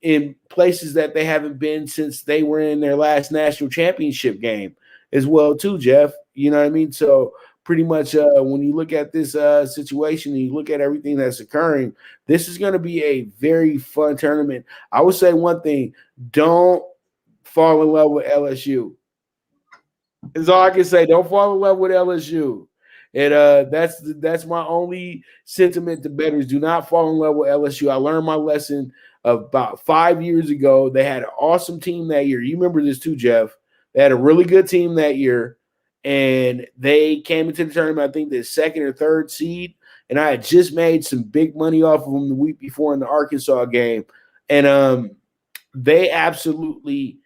in places that they haven't been since they were in their last national championship game as well too, Jeff. You know what I mean? So pretty much when you look at this situation and you look at everything that's occurring, this is going to be a very fun tournament. I would say one thing: don't fall in love with LSU. That's all I can say. Don't fall in love with LSU. And that's my only sentiment to bettors. Do not fall in love with LSU. I learned my lesson about 5 years ago. They had an awesome team that year. You remember this too, Jeff. They had a really good team that year, and they came into the tournament, I think, the second or third seed, and I had just made some big money off of them the week before in the Arkansas game, and they absolutely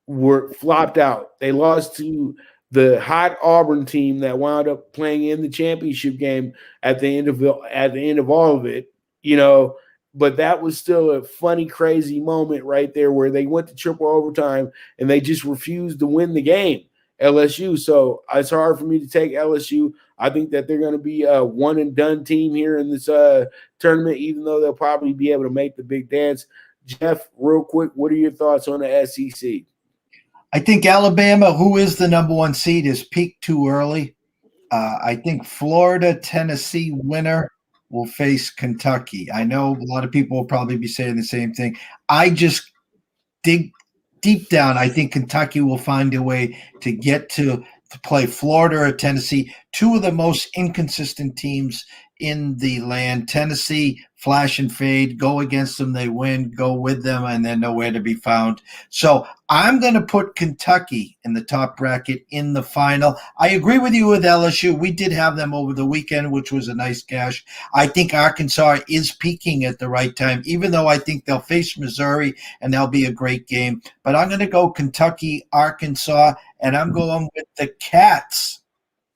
were flopped out. They lost to the hot Auburn team that wound up playing in the championship game at the end of all of it, you know. But that was still a funny, crazy moment right there where they went to triple overtime and they just refused to win the game, LSU. So it's hard for me to take LSU. I think that they're going to be a one-and-done team here in this tournament, even though they'll probably be able to make the big dance. Jeff, real quick, what are your thoughts on the SEC? I think Alabama, who is the number one seed, is peaked too early. I think Florida, Tennessee winner will face Kentucky. I know a lot of people will probably be saying the same thing. I just dig deep down. I think Kentucky will find a way to get to play Florida or Tennessee, two of the most inconsistent teams in the land. Tennessee, flash and fade, go against them, they win, go with them, and they're nowhere to be found. So I'm going to put Kentucky in the top bracket in the final. I agree with you with LSU. We did have them over the weekend, which was a nice cash. I think Arkansas is peaking at the right time, even though I think they'll face Missouri, and that'll be a great game. But I'm going to go Kentucky, Arkansas, and I'm going with the Cats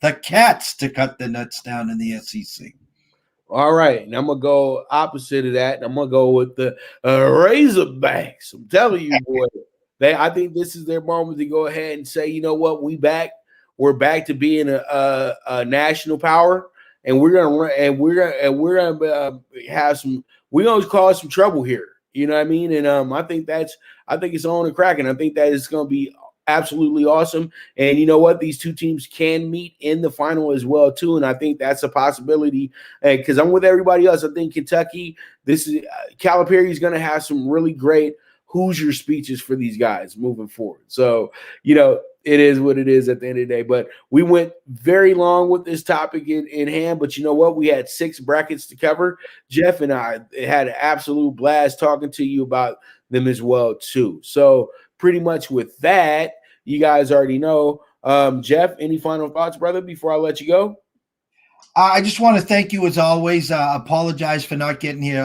to cut the nuts down in the SEC. All right, and I'm going to go opposite of that, and I'm going to go with the Razorbacks. I'm telling you, boy, I think this is their moment to go ahead and say, you know what, we're back to being a national power, and we're gonna cause some trouble here. You know what I mean? And I think it's on and cracking. I think that it's going to be absolutely awesome. And you know what? These two teams can meet in the final as well, too. And I think that's a possibility because I'm with everybody else. I think Kentucky, Calipari is going to have some really great Hoosier speeches for these guys moving forward. So, you know, it is what it is at the end of the day. But we went very long with this topic in hand. But you know what? We had 6 brackets to cover. Jeff and I had an absolute blast talking to you about them as well, too. So pretty much with that, you guys already know. Jeff, any final thoughts, brother, before I let you go? I just want to thank you as always. Apologize for not getting here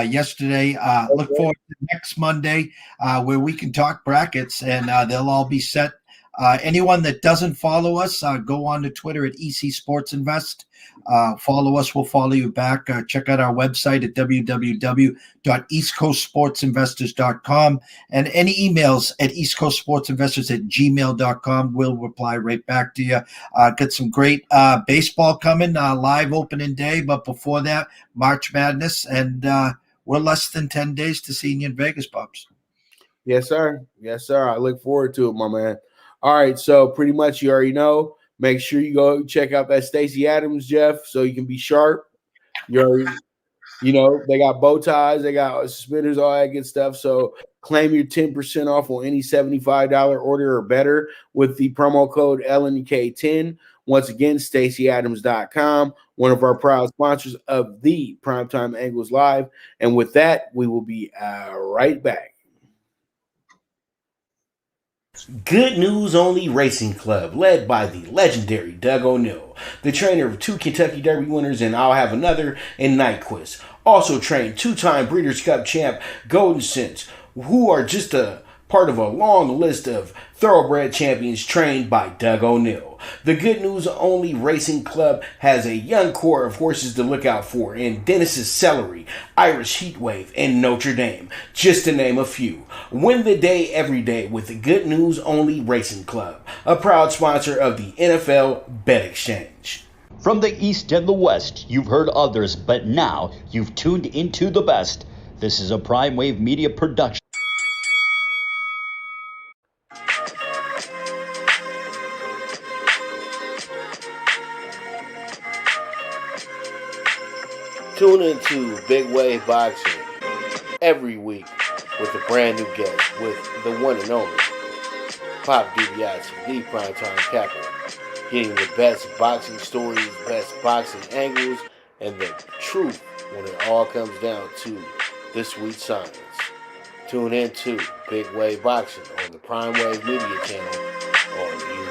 yesterday. Okay. Look forward to next Monday where we can talk brackets and they'll all be set. Anyone that doesn't follow us, go on to Twitter at EC Sports Invest. Follow us, we'll follow you back. Check out our website at www.eastcoastsportsinvestors.com and any emails at eastcoastsportsinvestors@gmail.com. We'll reply right back to you. Got some great baseball coming, live opening day, but before that, March Madness, and we're less than 10 days to seeing you in Vegas, Pops. Yes, sir. Yes, sir. I look forward to it, my man. All right, so pretty much you already know. Make sure you go check out that Stacey Adams, Jeff, so you can be sharp. You know, they got bow ties, they got suspenders, all that good stuff. So claim your 10% off on any $75 order or better with the promo code LNK10. Once again, StaceyAdams.com, one of our proud sponsors of the Primetime Angles Live. And with that, we will be right back. Good News Only Racing Club, led by the legendary Doug O'Neill, the trainer of 2 Kentucky Derby winners, and I'll have another in Nyquist. Also trained 2-time Breeders' Cup champ Golden Sense, who are just a part of a long list of thoroughbred champions trained by Doug O'Neill. The Good News Only Racing Club has a young core of horses to look out for in Dennis's Celery, Irish Heatwave, and Notre Dame, just to name a few. Win the day every day with the Good News Only Racing Club, a proud sponsor of the NFL Bet Exchange. From the East and the West, you've heard others, but now you've tuned into the best. This is a Prime Wave Media production. Tune into Big Wave Boxing every week with a brand new guest with the one and only CBB PrimeTime Capper, getting the best boxing stories, best boxing angles, and the truth when it all comes down to the sweet science. Tune into Big Wave Boxing on the Prime Wave Media channel on YouTube.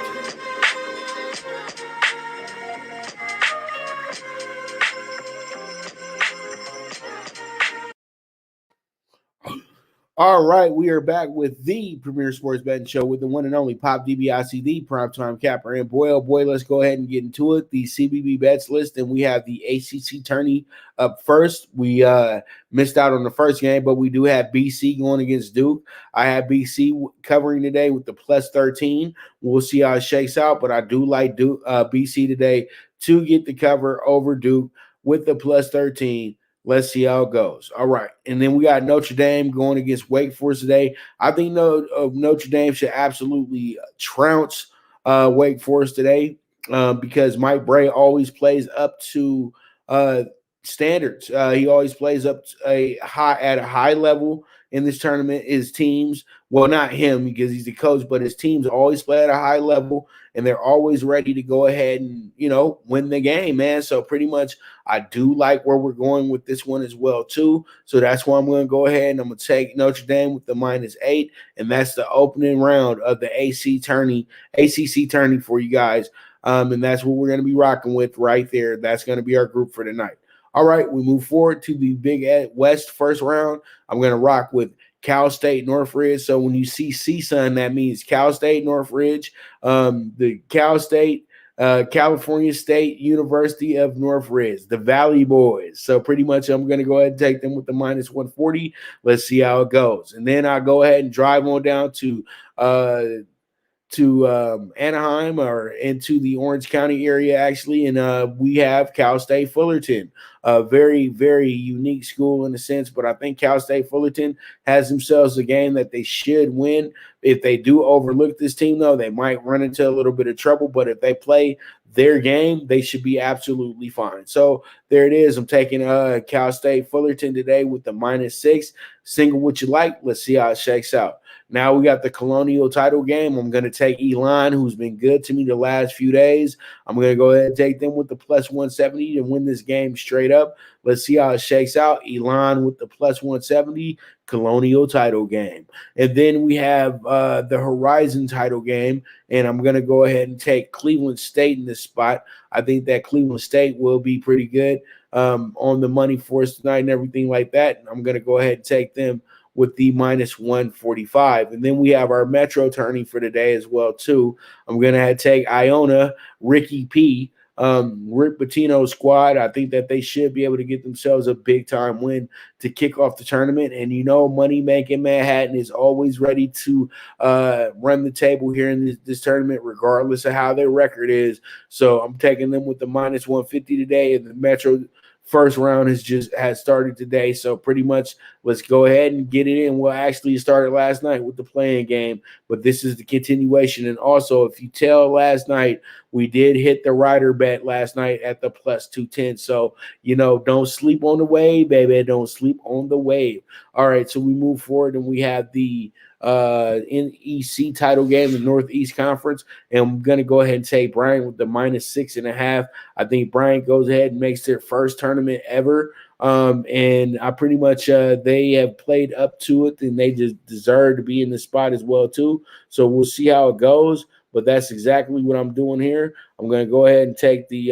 All right, we are back with the premier sports betting show with the one and only CBB PrimeTime Capper. And boy, oh boy, let's go ahead and get into it. The CBB Bets List, and we have the ACC Tourney up first. We missed out on the first game, but we do have BC going against Duke. I have BC covering today with the plus 13. We'll see how it shakes out, but I do like Duke, BC today to get the cover over Duke with the plus 13. Let's see how it goes. All right. And then we got Notre Dame going against Wake Forest today. I think Notre Dame should absolutely trounce Wake Forest today because Mike Bray always plays up to standards. He always plays up to at a high level in this tournament. His teams, well, not him because he's the coach, but his teams always play at a high level, and they're always ready to go ahead and, win the game, man. So pretty much I do like where we're going with this one as well, too. So that's why I'm going to go ahead and I'm going to take Notre Dame with the -8, and that's the opening round of the ACC Tourney for you guys. And that's what we're going to be rocking with right there. That's going to be our group for tonight. All right, we move forward to the Big West first round. I'm going to rock with Cal State Northridge. So when you see CSUN, that means Cal State Northridge, the Cal State, California State University of Northridge, the Valley Boys. So pretty much I'm going to go ahead and take them with the -140. Let's see how it goes. And then I'll go ahead and drive on down to Anaheim or into the Orange County area, actually, and we have Cal State Fullerton, a very, very unique school in a sense, but I think Cal State Fullerton has themselves a game that they should win. If they do overlook this team, though, they might run into a little bit of trouble, but if they play their game, they should be absolutely fine. So there it is. I'm taking Cal State Fullerton today with the -6. Single what you like. Let's see how it shakes out. Now we got the Colonial title game. I'm going to take Elon, who's been good to me the last few days. I'm going to go ahead and take them with the +170 to win this game straight up. Let's see how it shakes out. Elon with the +170, Colonial title game. And then we have the Horizon title game, and I'm going to go ahead and take Cleveland State in this spot. I think that Cleveland State will be pretty good on the money for us tonight and everything like that. And I'm going to go ahead and take them with the -145. And then we have our Metro tourney for today as well, too. I'm going to take Iona, Ricky P., Rick Pitino's squad. I think that they should be able to get themselves a big-time win to kick off the tournament. And, Money Making Manhattan is always ready to run the table here in this tournament, regardless of how their record is. So I'm taking them with the -150 today, and the Metro first round has started today, so pretty much let's go ahead and get it in. Well, actually, it started last night with the playing game, but this is the continuation. And also, if you tell last night, we did hit the rider bet last night at the +210. So, don't sleep on the wave, baby. Don't sleep on the wave. All right, so we move forward, and we have the NEC title game, the Northeast Conference, and I'm going to go ahead and take Bryant with the -6.5. I think Bryant goes ahead and makes their first tournament ever, and I pretty much they have played up to it, and they just deserve to be in the spot as well too. So we'll see how it goes, but that's exactly what I'm doing here. I'm going to go ahead and take the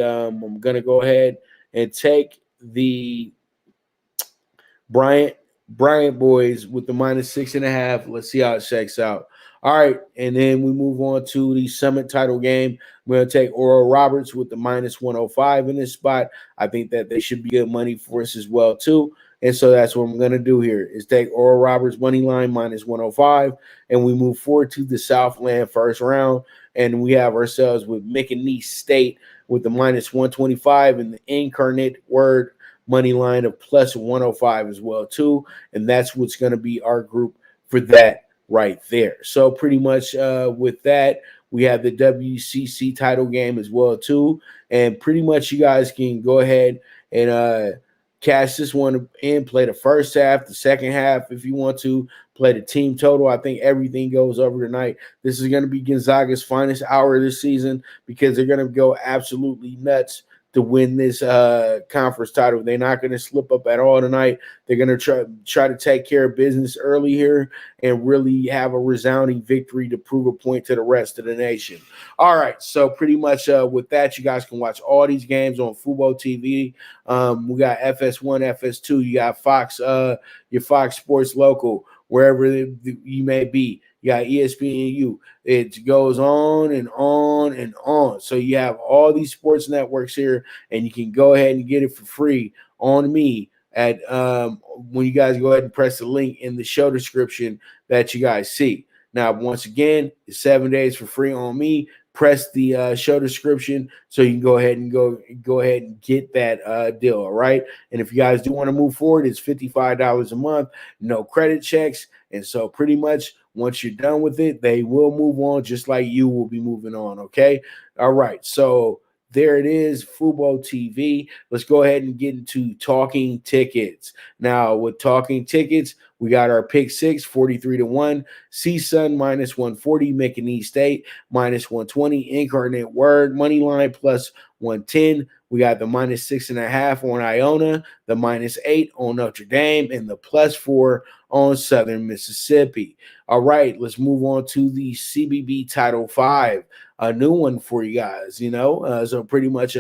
Bryant boys with the -6.5. Let's see how it shakes out. All right, and then we move on to the Summit title game. We're going to take Oral Roberts with the -105 in this spot. I think that they should be good money for us as well, too. And so that's what I'm going to do here is take Oral Roberts money line -105, and we move forward to the Southland first round, and we have ourselves with McNeese State with the -125 and the Incarnate Word money line of plus 105 as well too, and that's what's going to be our group for that right there. So pretty much with that, we have the WCC title game as well too, and pretty much you guys can go ahead and cash this one in, play the first half, the second half if you want to, play the team total. I think everything goes over tonight. This is going to be Gonzaga's finest hour this season because they're going to go absolutely nuts to win this conference title. They're not going to slip up at all tonight. They're going to try to take care of business early here and really have a resounding victory to prove a point to the rest of the nation. All right, so pretty much with that, you guys can watch all these games on FuboTV. We got FS1, FS2. You got Fox, your Fox Sports Local, wherever you may be. You got ESPNU. It goes on and on and on. So you have all these sports networks here, and you can go ahead and get it for free on me at when you guys go ahead and press the link in the show description that you guys see. Now, once again, it's 7 days for free on me. Press the show description so you can go ahead and get that deal. All right. And if you guys do want to move forward, it's $55 a month, no credit checks. And so pretty much once you're done with it, they will move on just like you will be moving on. Okay. All right. So there it is, FuboTV. Let's go ahead and get into Talking Tickets. Now, with Talking Tickets, we got our pick 6, 43-1. CSUN minus 140. McNeese State minus 120. Incarnate Word money line plus 110. We got the minus 6.5 on Iona, the minus 8 on Notre Dame, and the plus 4 on Southern Mississippi. All right, let's move on to the CBB Title 5. A new one for you guys, so pretty much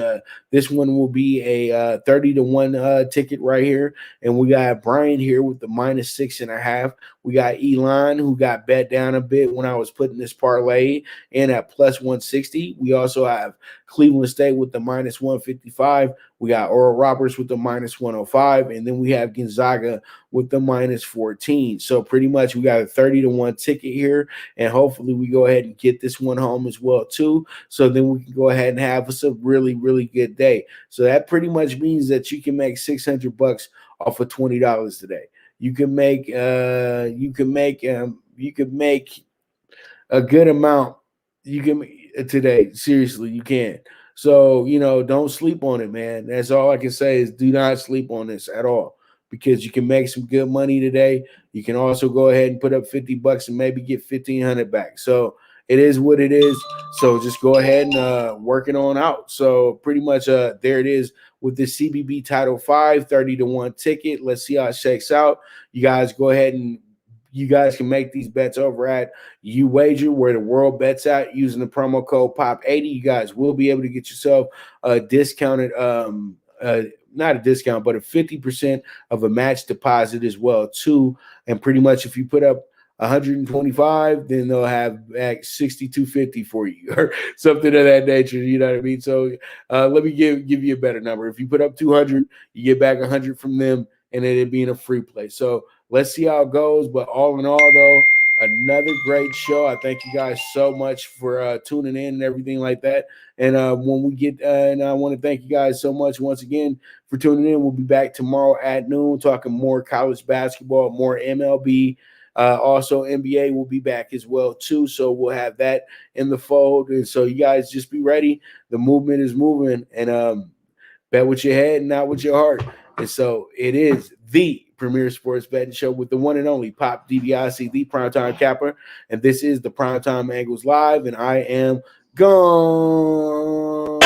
this one will be a 30-1 ticket right here. And we got Brian here with the minus 6.5. We got Elon, who got bet down a bit when I was putting this parlay in at plus 160. We also have Cleveland State with the minus 155. We got Oral Roberts with the minus 105. And then we have Gonzaga with the minus 14. So pretty much we got a 30-1 ticket here. And hopefully we go ahead and get this one home as well too. So then we can go ahead and have us a really, really good day. So that pretty much means that you can make $600 off of $20 today. You can make a good amount. You can today. Seriously, you can. So, don't sleep on it, man. That's all I can say is do not sleep on this at all because you can make some good money today. You can also go ahead and put up $50 and maybe get $1,500 back. So it is what it is. So just go ahead and work it on out. So pretty much there it is with the CBB Title 5 30-1 ticket. Let's see how it shakes out. You guys go ahead and you guys can make these bets over at UWager, where the world bets at, using the promo code POP80. You guys will be able to get yourself a discounted, not a discount, but a 50% of a match deposit as well too. And pretty much if you put up 125, then they'll have back 6250 for you or something of that nature. You know what I mean? So let me give you a better number. If you put up 200, you get back 100 from them, and then it'd be in a free play. So let's see how it goes. But all in all, though, another great show. I thank you guys so much for tuning in and everything like that. And when we get, and I want to thank you guys so much once again for tuning in. We'll be back tomorrow at noon talking more college basketball, more MLB. Also, NBA will be back as well, too. So we'll have that in the fold. And so you guys just be ready. The movement is moving. And bet with your head, not with your heart. And so it is the premier sports betting show with the one and only Pop DDIC, the Primetime Capper. And this is the Primetime Angles Live. And I am gone.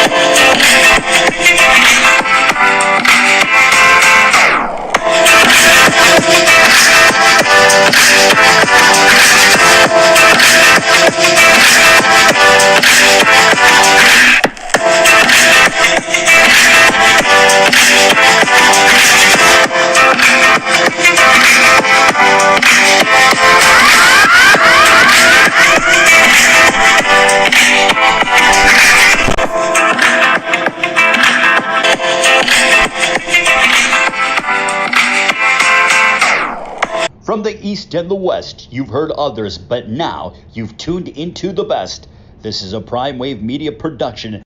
From the East and the West, you've heard others, but now you've tuned into the best. This is a Prime Wave Media production.